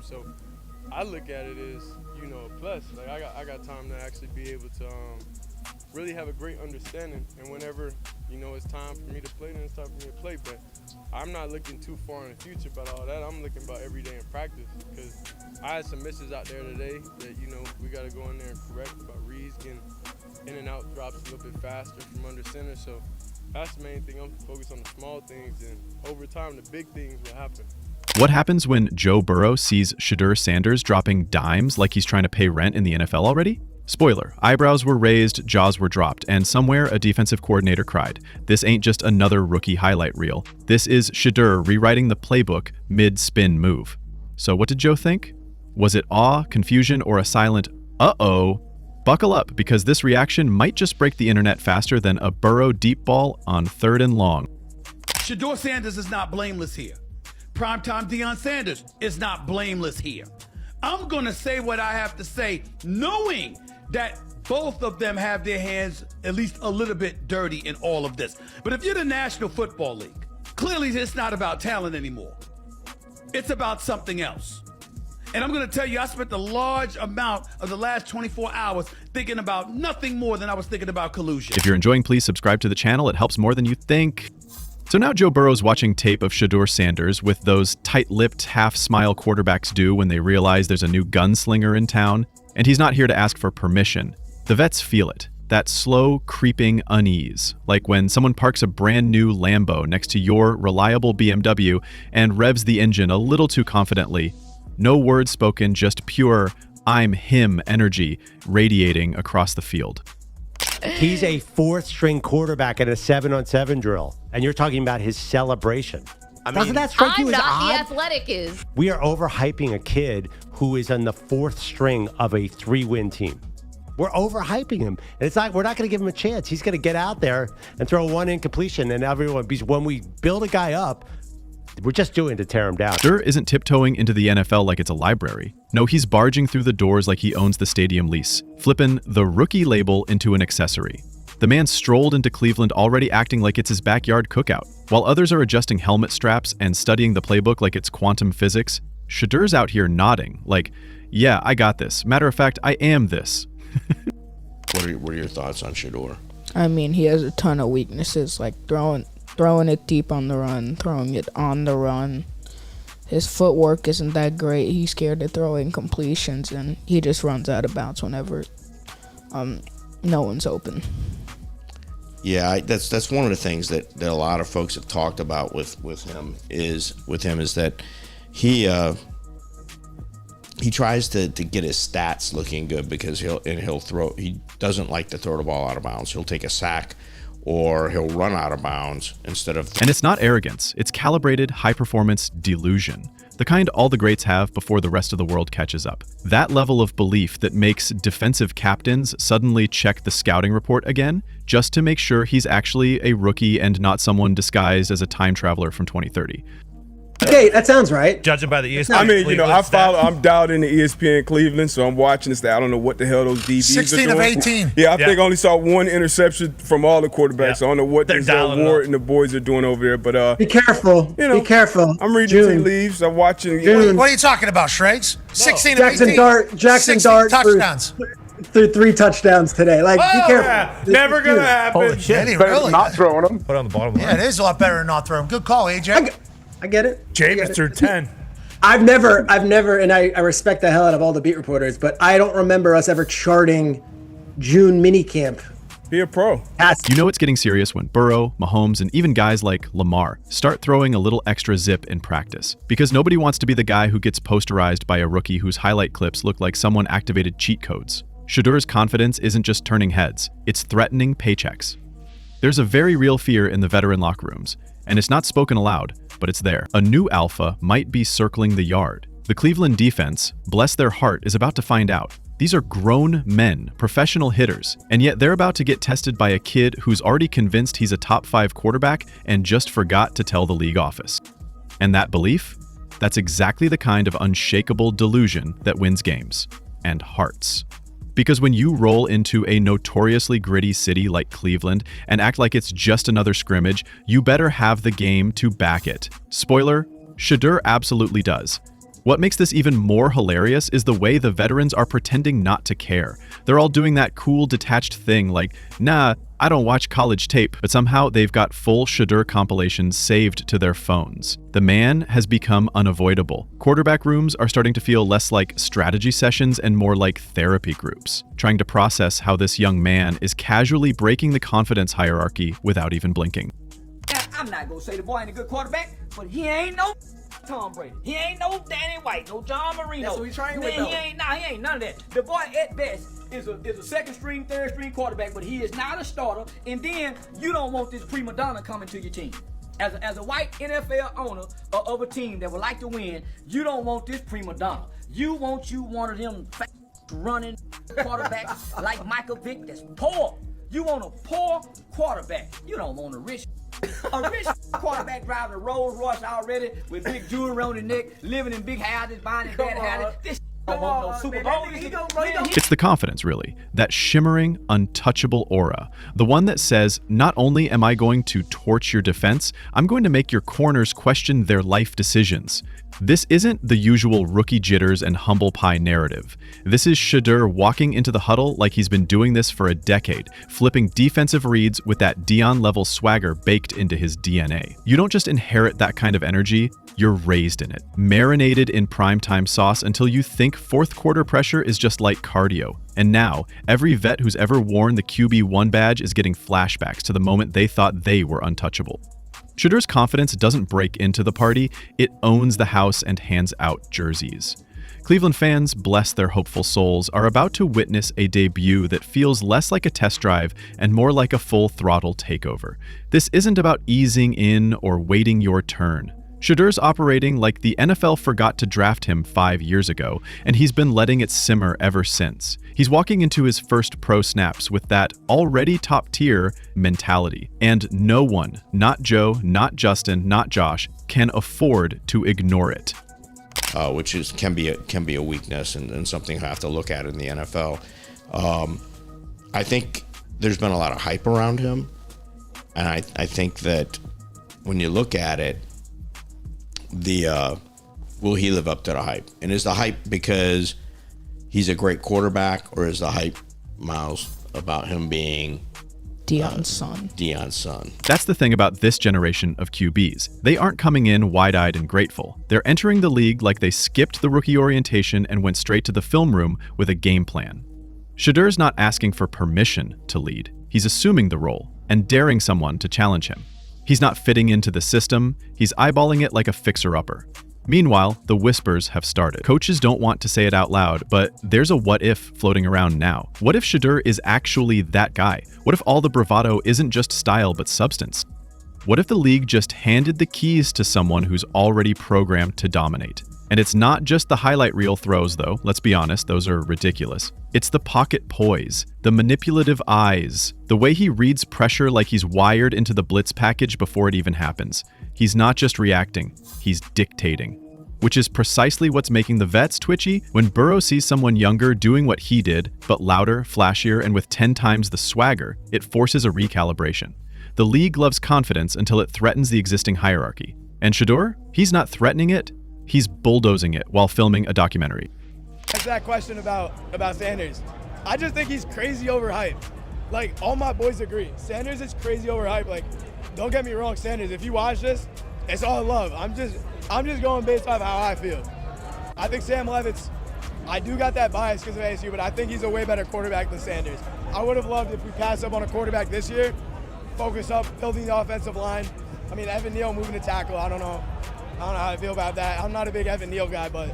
So I look at it as, a plus. Like I got time to actually be able to really have a great understanding. And whenever, it's time for me to play, then it's time for me to play. But I'm not looking too far in the future about all that. I'm looking about every day in practice because I had some misses out there today that, we got to go in there and correct about Reed's getting in and out drops a little bit faster from under center. So that's the main thing. I'm focused on the small things, and over time, the big things will happen. What happens when Joe Burrow sees Shedeur Sanders dropping dimes like he's trying to pay rent in the NFL already? Spoiler, eyebrows were raised, jaws were dropped, and somewhere a defensive coordinator cried. This ain't just another rookie highlight reel. This is Shedeur rewriting the playbook mid-spin move. So what did Joe think? Was it awe, confusion, or a silent, uh-oh? Buckle up, because this reaction might just break the internet faster than a Burrow deep ball on 3rd and long. Shedeur Sanders is not blameless here. Primetime Deion Sanders is not blameless here. I'm going to say what I have to say, knowing that both of them have their hands at least a little bit dirty in all of this. But if you're the National Football League, clearly it's not about talent anymore. It's about something else. And I'm going to tell you, I spent a large amount of the last 24 hours thinking about nothing more than I was thinking about collusion. If you're enjoying, please subscribe to the channel. It helps more than you think. So now Joe Burrow's watching tape of Shedeur Sanders with those tight-lipped, half-smile quarterbacks do when they realize there's a new gunslinger in town, and he's not here to ask for permission. The vets feel it, that slow, creeping unease, like when someone parks a brand new Lambo next to your reliable BMW and revs the engine a little too confidently. No words spoken, just pure, I'm him energy radiating across the field. He's a 4th-string quarterback in a 7-on-7 drill, and you're talking about his celebration. Doesn't that strike you as odd? I'm not. The Athletic is. We are overhyping a kid who is on the 4th string of a 3-win team. We're overhyping him. And it's like, we're not going to give him a chance. He's going to get out there and throw one incompletion, and everyone, because when we build a guy up, we're just doing to tear him down. Shedeur isn't tiptoeing into the NFL like it's a library. No, he's barging through the doors like he owns the stadium lease, flipping the rookie label into an accessory. The man strolled into Cleveland already acting like it's his backyard cookout. While others are adjusting helmet straps and studying the playbook like it's quantum physics, Shedeur's out here nodding, like, yeah, I got this. Matter of fact, I am this. What are your thoughts on Shedeur? I mean, he has a ton of weaknesses, like throwing it deep on the run, throwing it on the run. His footwork isn't that great. He's scared to throw incompletions, and he just runs out of bounds whenever no one's open. Yeah, that's one of the things that a lot of folks have talked about with him is that he tries to get his stats looking good because he doesn't like to throw the ball out of bounds. He'll take a sack or he'll run out of bounds instead of... And it's not arrogance, it's calibrated high-performance delusion, the kind all the greats have before the rest of the world catches up. That level of belief that makes defensive captains suddenly check the scouting report again, just to make sure he's actually a rookie and not someone disguised as a time traveler from 2030. Okay, that sounds right. Judging by the ESPN. I mean, I'm dialed into ESPN Cleveland, so I'm watching this. I don't know what the hell those DBs 16 are doing. of 18. Yeah, I think I only saw one interception from all the quarterbacks. So I don't know what Denzel Ward and the boys are doing over there. But be careful. Be careful. I'm reading tea leaves. I'm watching. What are you talking about, Shregs? 16 of 18. Jackson Dart touchdowns. Threw 3 touchdowns today. Like, be careful. Yeah. Never gonna happen. Holy shit. Really? Not throwing them. Put it on the bottom line. Yeah, it is a lot better than not throwing. Good call, AJ. I get it. James threw 10. I've never, and I respect the hell out of all the beat reporters, but I don't remember us ever charting June minicamp. Be a pro. You know it's getting serious when Burrow, Mahomes, and even guys like Lamar start throwing a little extra zip in practice. Because nobody wants to be the guy who gets posterized by a rookie whose highlight clips look like someone activated cheat codes. Shedeur's confidence isn't just turning heads, it's threatening paychecks. There's a very real fear in the veteran locker rooms, and it's not spoken aloud, but it's there. A new alpha might be circling the yard. The Cleveland defense, bless their heart, is about to find out. These are grown men, professional hitters, and yet they're about to get tested by a kid who's already convinced he's a top 5 quarterback and just forgot to tell the league office. And that belief? That's exactly the kind of unshakable delusion that wins games and hearts. Because when you roll into a notoriously gritty city like Cleveland and act like it's just another scrimmage, you better have the game to back it. Spoiler, Shedeur absolutely does. What makes this even more hilarious is the way the veterans are pretending not to care. They're all doing that cool, detached thing like, nah, I don't watch college tape, but somehow they've got full Shedeur compilations saved to their phones. The man has become unavoidable. Quarterback rooms are starting to feel less like strategy sessions and more like therapy groups, trying to process how this young man is casually breaking the confidence hierarchy without even blinking. I'm not gonna say the boy ain't a good quarterback, but he ain't no Tom Brady. He ain't no Danny White, no John Marino. That's what we train with, He ain't none of that. The boy at best is a second string, third string quarterback, but he is not a starter. And then you don't want this prima donna coming to your team. As a white NFL owner of a team that would like to win, you don't want this prima donna. You want one of them running quarterbacks like Michael Vick that's poor. You want a poor quarterback. You don't want a rich quarterback driving a Rolls Royce already with big jewelry on his neck, living in big houses, buying his bad houses. This don't want no Super Bowl. It's the confidence, really, that shimmering, untouchable aura, the one that says, not only am I going to torch your defense, I'm going to make your corners question their life decisions. This isn't the usual rookie jitters and humble pie narrative. This is Shedeur walking into the huddle like he's been doing this for a decade, flipping defensive reads with that Deion-level swagger baked into his DNA. You don't just inherit that kind of energy, you're raised in it, marinated in primetime sauce until you think fourth quarter pressure is just like cardio. And now, every vet who's ever worn the QB1 badge is getting flashbacks to the moment they thought they were untouchable. Shedeur's confidence doesn't break into the party, it owns the house and hands out jerseys. Cleveland fans, bless their hopeful souls, are about to witness a debut that feels less like a test drive and more like a full-throttle takeover. This isn't about easing in or waiting your turn. Shedeur's operating like the NFL forgot to draft him 5 years ago, and he's been letting it simmer ever since. He's walking into his first pro snaps with that already top-tier mentality, and no one, not Joe, not Justin, not Josh, can afford to ignore it. Which can be a weakness and something you have to look at in the NFL. I think there's been a lot of hype around him, and I think that when you look at it, will he live up to the hype? And is the hype because he's a great quarterback, or is the hype, Miles, about him being Deion's son? Deion's son. That's the thing about this generation of QBs. They aren't coming in wide-eyed and grateful. They're entering the league like they skipped the rookie orientation and went straight to the film room with a game plan. Shedeur's not asking for permission to lead. He's assuming the role and daring someone to challenge him. He's not fitting into the system, he's eyeballing it like a fixer-upper. Meanwhile, the whispers have started. Coaches don't want to say it out loud, but there's a what-if floating around now. What if Shedeur is actually that guy? What if all the bravado isn't just style but substance? What if the league just handed the keys to someone who's already programmed to dominate? And it's not just the highlight reel throws, though. Let's be honest, those are ridiculous. It's the pocket poise, the manipulative eyes, the way he reads pressure like he's wired into the blitz package before it even happens. He's not just reacting, he's dictating. Which is precisely what's making the vets twitchy when Burrow sees someone younger doing what he did, but louder, flashier, and with 10 times the swagger. It forces a recalibration. The league loves confidence until it threatens the existing hierarchy. And Shedeur? He's not threatening it, he's bulldozing it while filming a documentary. That's that question about Sanders. I just think he's crazy overhyped. Like, all my boys agree. Sanders is crazy overhyped. Like, don't get me wrong, Sanders, if you watch this, it's all love. I'm just going based off how I feel. I think Sam Levitt's, I do got that bias because of ASU, but I think he's a way better quarterback than Sanders. I would have loved if we passed up on a quarterback this year, focus up, building the offensive line. I mean, Evan Neal moving to tackle, I don't know how I feel about that. I'm not a big Evan Neal guy, but...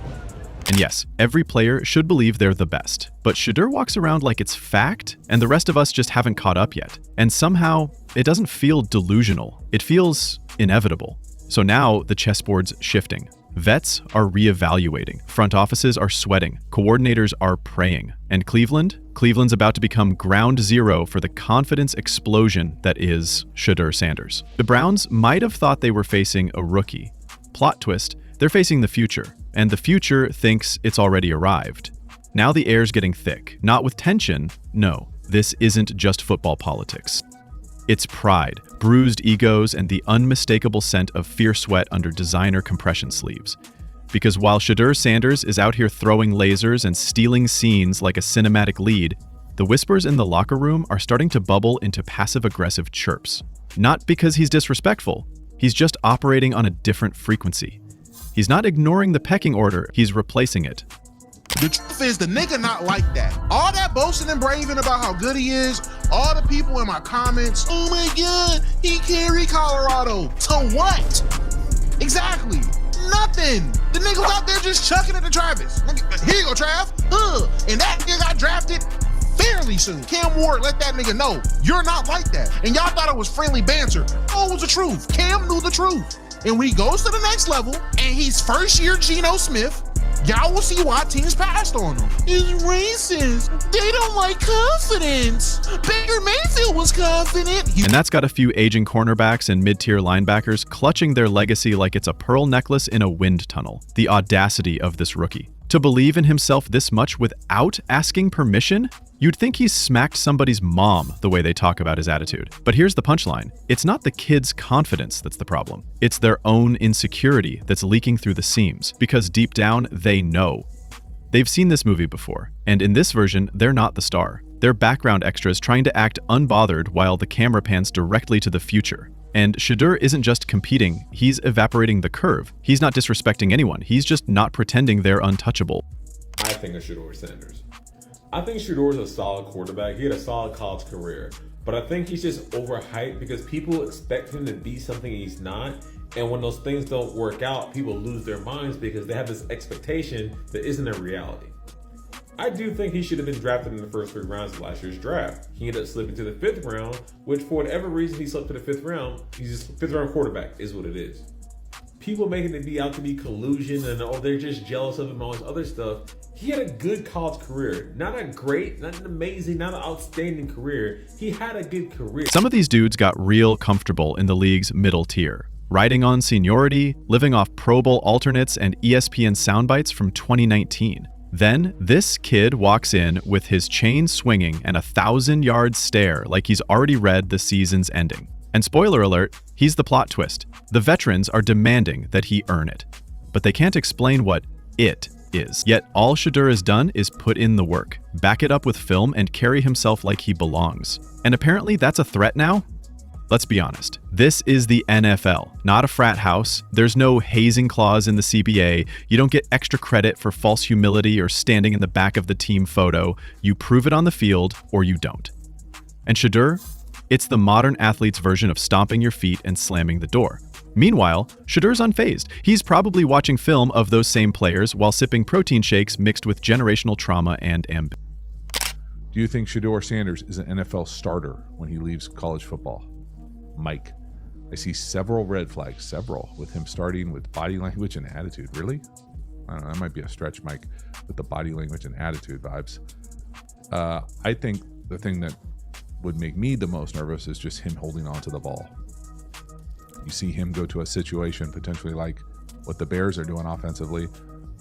And yes, every player should believe they're the best. But Shedeur walks around like it's fact, and the rest of us just haven't caught up yet. And somehow, it doesn't feel delusional. It feels inevitable. So now, the chessboard's shifting. Vets are reevaluating. Front offices are sweating. Coordinators are praying. And Cleveland's about to become ground zero for the confidence explosion that is Shedeur Sanders. The Browns might have thought they were facing a rookie. Plot twist, they're facing the future, and the future thinks it's already arrived. Now the air's getting thick, not with tension. No, this isn't just football politics. It's pride, bruised egos, and the unmistakable scent of fierce sweat under designer compression sleeves. Because while Shedeur Sanders is out here throwing lasers and stealing scenes like a cinematic lead, the whispers in the locker room are starting to bubble into passive-aggressive chirps. Not because he's disrespectful, he's just operating on a different frequency. He's not ignoring the pecking order, he's replacing it. The truth is, the nigga not like that. All that boasting and braving about how good he is, all the people in my comments, oh my God, he carried Colorado. To what? Exactly. Nothing. The nigga was out there just chucking it to Travis. Here you go, Trav. And that nigga got drafted fairly soon. Cam Ward let that nigga know, you're not like that. And y'all thought it was friendly banter. Oh, it was the truth. Cam knew the truth. And when he goes to the next level, and he's first year Geno Smith, y'all will see why teams passed on him. It's racist. They don't like confidence. Baker Mayfield was confident. And that's got a few aging cornerbacks and mid-tier linebackers clutching their legacy like it's a pearl necklace in a wind tunnel. The audacity of this rookie. To believe in himself this much without asking permission? You'd think he's smacked somebody's mom the way they talk about his attitude. But here's the punchline. It's not the kid's confidence that's the problem. It's their own insecurity that's leaking through the seams, because deep down, they know. They've seen this movie before, and in this version, they're not the star. They're background extras trying to act unbothered while the camera pans directly to the future. And Shedeur isn't just competing, he's evaporating the curve. He's not disrespecting anyone, he's just not pretending they're untouchable. I think of Shedeur Sanders. I think Shedeur is a solid quarterback. He had a solid college career, but I think he's just overhyped because people expect him to be something he's not. And when those things don't work out, people lose their minds because they have this expectation that isn't a reality. I do think he should have been drafted in the first 3 rounds of last year's draft. He ended up slipping to the 5th round, which for whatever reason he slipped to the 5th round, he's just 5th round quarterback is what it is. People making it be out to be collusion and they're just jealous of him and all this other stuff. He had a good college career. Not a great, not an amazing, not an outstanding career. He had a good career. Some of these dudes got real comfortable in the league's middle tier, riding on seniority, living off Pro Bowl alternates and ESPN soundbites from 2019. Then, this kid walks in with his chain swinging and a 1,000-yard stare like he's already read the season's ending. And spoiler alert, he's the plot twist. The veterans are demanding that he earn it. But they can't explain what it is. Yet all Shedeur has done is put in the work, back it up with film, and carry himself like he belongs. And apparently that's a threat now? Let's be honest. This is the NFL, not a frat house. There's no hazing clause in the CBA. You don't get extra credit for false humility or standing in the back of the team photo. You prove it on the field or you don't. And Shedeur? It's the modern athlete's version of stomping your feet and slamming the door. Meanwhile, Shedeur's unfazed. He's probably watching film of those same players while sipping protein shakes mixed with generational trauma and ambition. Do you think Shedeur Sanders is an NFL starter when he leaves college football? Mike, I see several red flags, with him starting with body language and attitude. Really? I don't know, that might be a stretch, Mike, with the body language and attitude vibes. I think the thing that would make me the most nervous is just him holding on to the ball. You see him go to a situation potentially like what the Bears are doing offensively,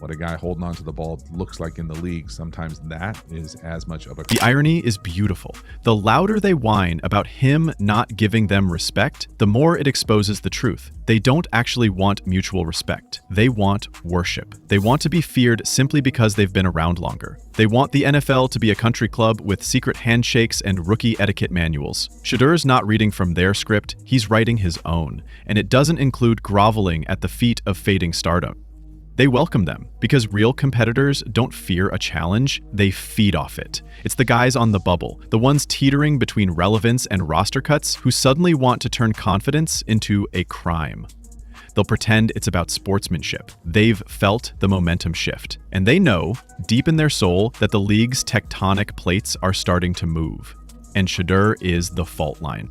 what a guy holding on to the ball looks like in the league. Sometimes that is as much of a... The irony is beautiful. The louder they whine about him not giving them respect, the more it exposes the truth. They don't actually want mutual respect. They want worship. They want to be feared simply because they've been around longer. They want the NFL to be a country club with secret handshakes and rookie etiquette manuals. Shedeur's not reading from their script, he's writing his own. And it doesn't include groveling at the feet of fading stardom. They welcome them, because real competitors don't fear a challenge, they feed off it. It's the guys on the bubble, the ones teetering between relevance and roster cuts, who suddenly want to turn confidence into a crime. They'll pretend it's about sportsmanship. They've felt the momentum shift, and they know, deep in their soul, that the league's tectonic plates are starting to move. And Shedeur is the fault line.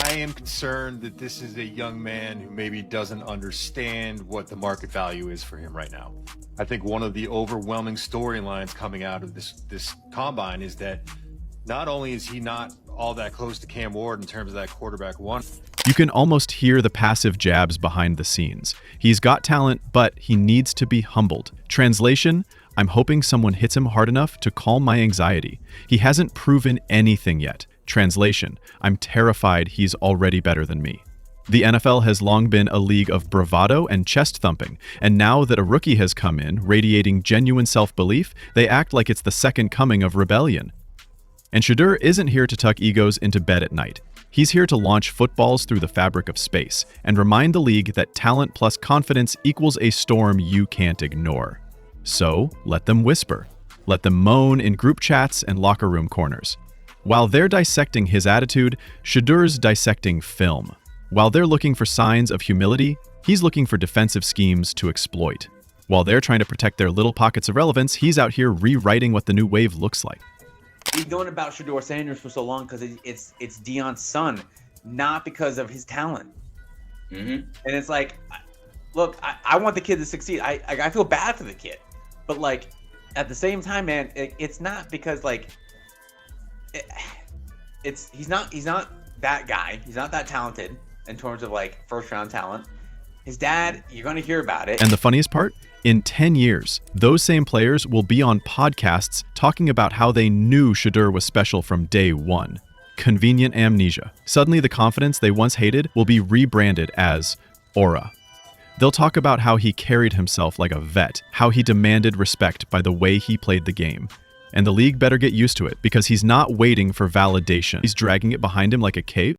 I am concerned that this is a young man who maybe doesn't understand what the market value is for him right now. I think one of the overwhelming storylines coming out of this combine is that not only is he not all that close to Cam Ward in terms of that quarterback one. You can almost hear the passive jabs behind the scenes. He's got talent, but he needs to be humbled. Translation, I'm hoping someone hits him hard enough to calm my anxiety. He hasn't proven anything yet. Translation, I'm terrified he's already better than me. The NFL has long been a league of bravado and chest thumping, and now that a rookie has come in, radiating genuine self-belief, they act like it's the second coming of rebellion. And Shedeur isn't here to tuck egos into bed at night. He's here to launch footballs through the fabric of space and remind the league that talent plus confidence equals a storm you can't ignore. So, let them whisper. Let them moan in group chats and locker room corners. While they're dissecting his attitude, Shedeur's dissecting film. While they're looking for signs of humility, he's looking for defensive schemes to exploit. While they're trying to protect their little pockets of relevance, he's out here rewriting what the new wave looks like. We've known about Shedeur Sanders for so long because it's Deion's son, not because of his talent. And it's like, look, I want the kid to succeed. I feel bad for the kid, but like at the same time, man, it's not because like he's not that guy. He's not that talented in terms of like first round talent. His dad, you're going to hear about it. And the funniest part, in 10 years, those same players will be on podcasts talking about how they knew Shedeur was special from day one. Convenient amnesia. Suddenly the confidence they once hated will be rebranded as aura. They'll talk about how he carried himself like a vet, how he demanded respect by the way he played the game. And the league better get used to it, because he's not waiting for validation. He's dragging it behind him like a cape.